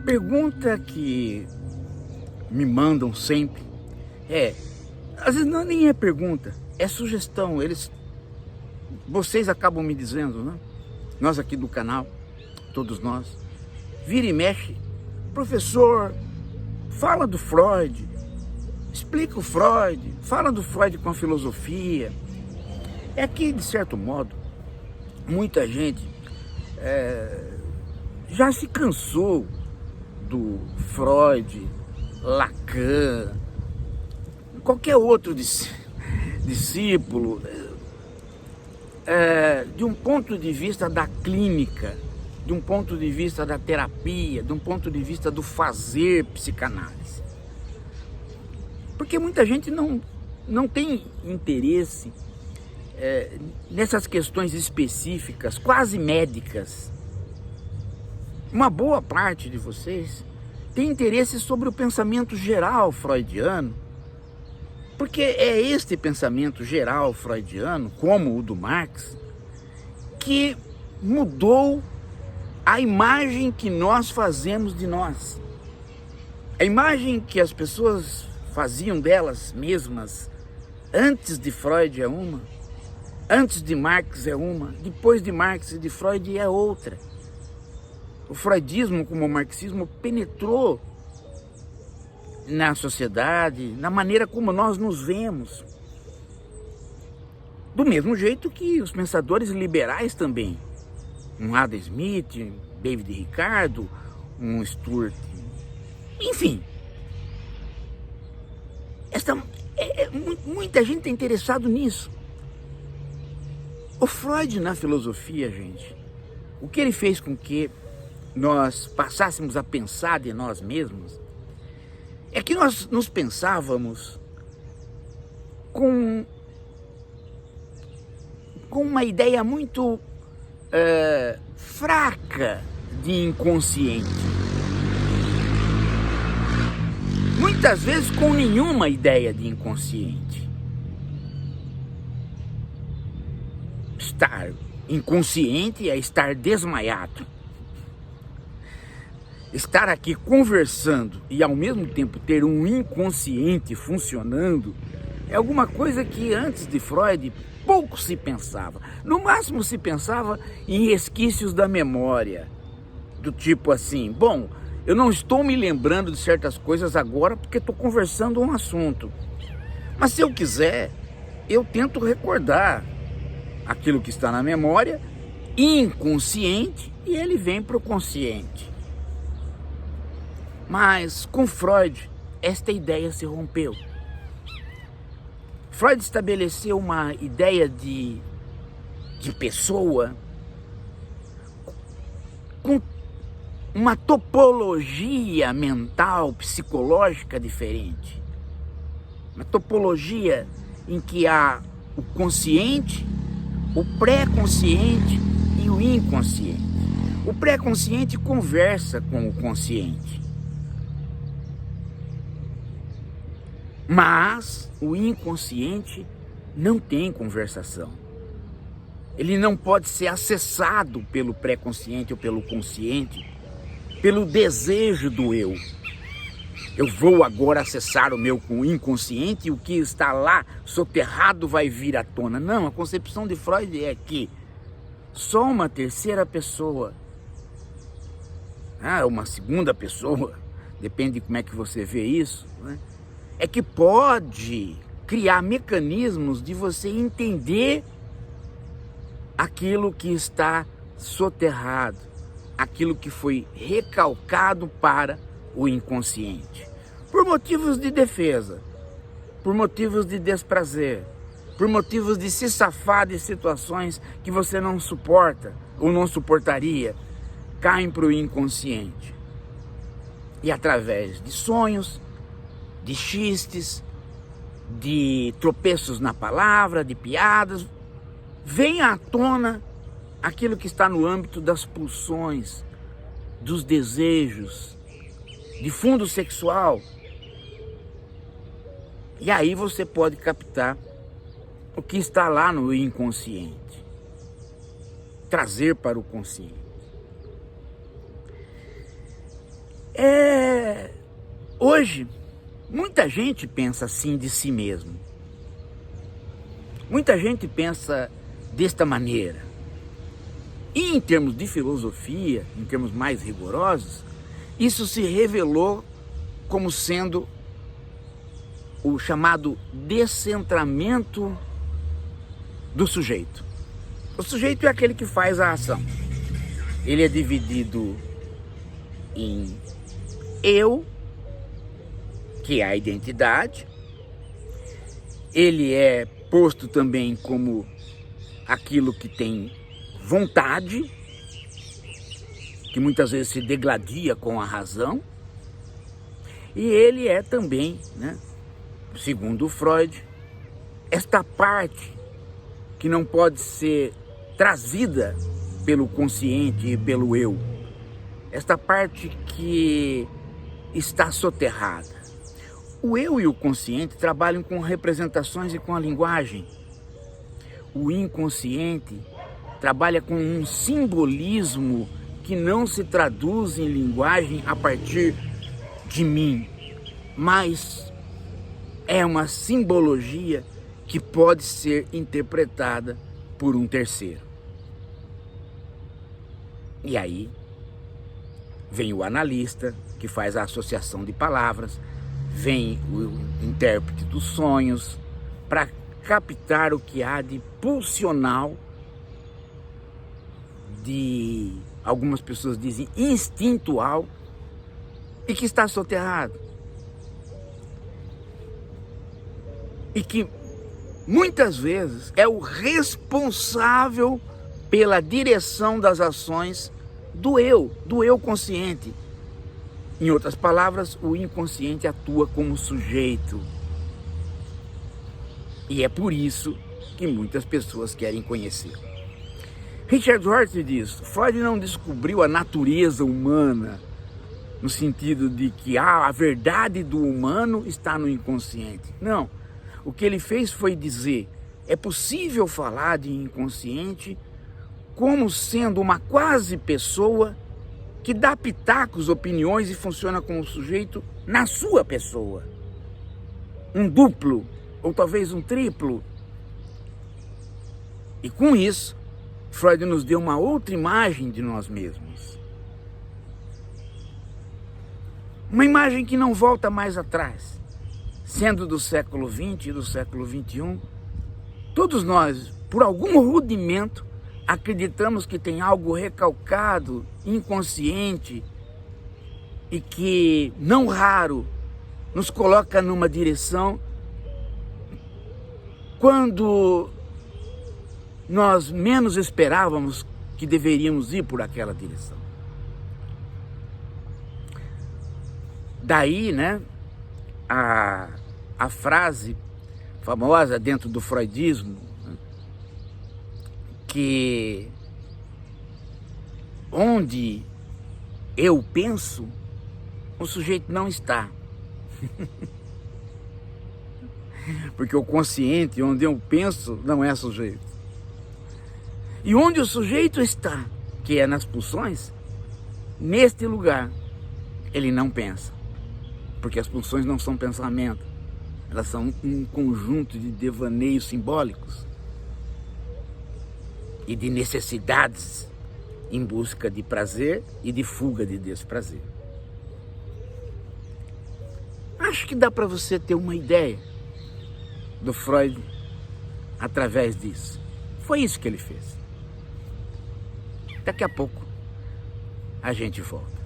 pergunta que me mandam sempre às vezes nem é pergunta, é sugestão. Vocês acabam me dizendo, né? Nós aqui do canal, todos nós, vira e mexe, professor, fala do Freud, explica o Freud, fala do Freud com a filosofia. É que, de certo modo, muita gente já se cansou do Freud, Lacan, qualquer outro discípulo, de um ponto de vista da clínica, de um ponto de vista da terapia, de um ponto de vista do fazer psicanálise. Porque muita gente não tem interesse nessas questões específicas, quase médicas. Uma boa parte de vocês tem interesse sobre o pensamento geral freudiano, porque é este pensamento geral freudiano, como o do Marx, que mudou a imagem que nós fazemos de nós. A imagem que as pessoas faziam delas mesmas antes de Freud é uma, antes de Marx é uma, depois de Marx e de Freud é outra. O freudismo, como o marxismo, penetrou na sociedade, na maneira como nós nos vemos. Do mesmo jeito que os pensadores liberais também. Um Adam Smith, um David Ricardo, um Stuart. Enfim. Muita gente está interessado nisso. O Freud na filosofia, gente, o que ele fez com que nós passássemos a pensar de nós mesmos, é que nós nos pensávamos com uma ideia muito fraca de inconsciente. Muitas vezes com nenhuma ideia de inconsciente. Estar inconsciente é estar desmaiado. Estar aqui conversando e ao mesmo tempo ter um inconsciente funcionando é alguma coisa que antes de Freud pouco se pensava. No máximo se pensava em resquícios da memória, do tipo assim, bom, eu não estou me lembrando de certas coisas agora porque estou conversando um assunto. Mas se eu quiser, eu tento recordar aquilo que está na memória, inconsciente, e ele vem para o consciente. Mas com Freud, esta ideia se rompeu. Freud estabeleceu uma ideia de pessoa com uma topologia mental, psicológica diferente. Uma topologia em que há o consciente, o pré-consciente e o inconsciente. O pré-consciente conversa com o consciente. Mas o inconsciente não tem conversação. Ele não pode ser acessado pelo pré-consciente ou pelo consciente, pelo desejo do eu. Eu vou agora acessar o meu inconsciente e o que está lá soterrado vai vir à tona. Não, a concepção de Freud é que só uma terceira pessoa, uma segunda pessoa, depende de como é que você vê isso, né? É que pode criar mecanismos de você entender aquilo que está soterrado, aquilo que foi recalcado para o inconsciente. Por motivos de defesa, por motivos de desprazer, por motivos de se safar de situações que você não suporta ou não suportaria, caem para o inconsciente. E através de sonhos, de xistes, de tropeços na palavra, de piadas, vem à tona aquilo que está no âmbito das pulsões, dos desejos, de fundo sexual. E aí você pode captar o que está lá no inconsciente, trazer para o consciente. Hoje, muita gente pensa assim de si mesmo. Muita gente pensa desta maneira. E em termos de filosofia, em termos mais rigorosos, isso se revelou como sendo o chamado descentramento do sujeito. O sujeito é aquele que faz a ação. Ele é dividido em eu, que é a identidade. Ele é posto também como aquilo que tem vontade, que muitas vezes se degladia com a razão. E ele é também, né, segundo Freud, esta parte que não pode ser trazida pelo consciente e pelo eu. Esta parte que está soterrada. O eu e o consciente trabalham com representações e com a linguagem. O inconsciente trabalha com um simbolismo que não se traduz em linguagem a partir de mim, mas é uma simbologia que pode ser interpretada por um terceiro. E aí vem o analista, que faz a associação de palavras, vem o intérprete dos sonhos, para captar o que há de pulsional, de algumas pessoas dizem instintual, e que está soterrado. E que muitas vezes é o responsável pela direção das ações do eu consciente. Em outras palavras, o inconsciente atua como sujeito. E é por isso que muitas pessoas querem conhecer. Richard Rorty diz: Freud não descobriu a natureza humana no sentido de que a verdade do humano está no inconsciente. Não. O que ele fez foi dizer: é possível falar de inconsciente como sendo uma quase pessoa que dá pitacos, opiniões e funciona como sujeito na sua pessoa. Um duplo, ou talvez um triplo. E com isso, Freud nos deu uma outra imagem de nós mesmos. Uma imagem que não volta mais atrás. Sendo do século XX e do século XXI, todos nós, por algum rudimento, acreditamos que tem algo recalcado, inconsciente, e que, não raro, nos coloca numa direção quando nós menos esperávamos que deveríamos ir por aquela direção. Daí, né, a frase famosa dentro do freudismo, que onde eu penso, o sujeito não está. Porque o consciente, onde eu penso, não é sujeito. E onde o sujeito está, que é nas pulsões, neste lugar, ele não pensa. Porque as pulsões não são pensamento, elas são um conjunto de devaneios simbólicos e de necessidades em busca de prazer e de fuga de desprazer. Acho que dá para você ter uma ideia do Freud através disso. Foi isso que ele fez. Daqui a pouco a gente volta.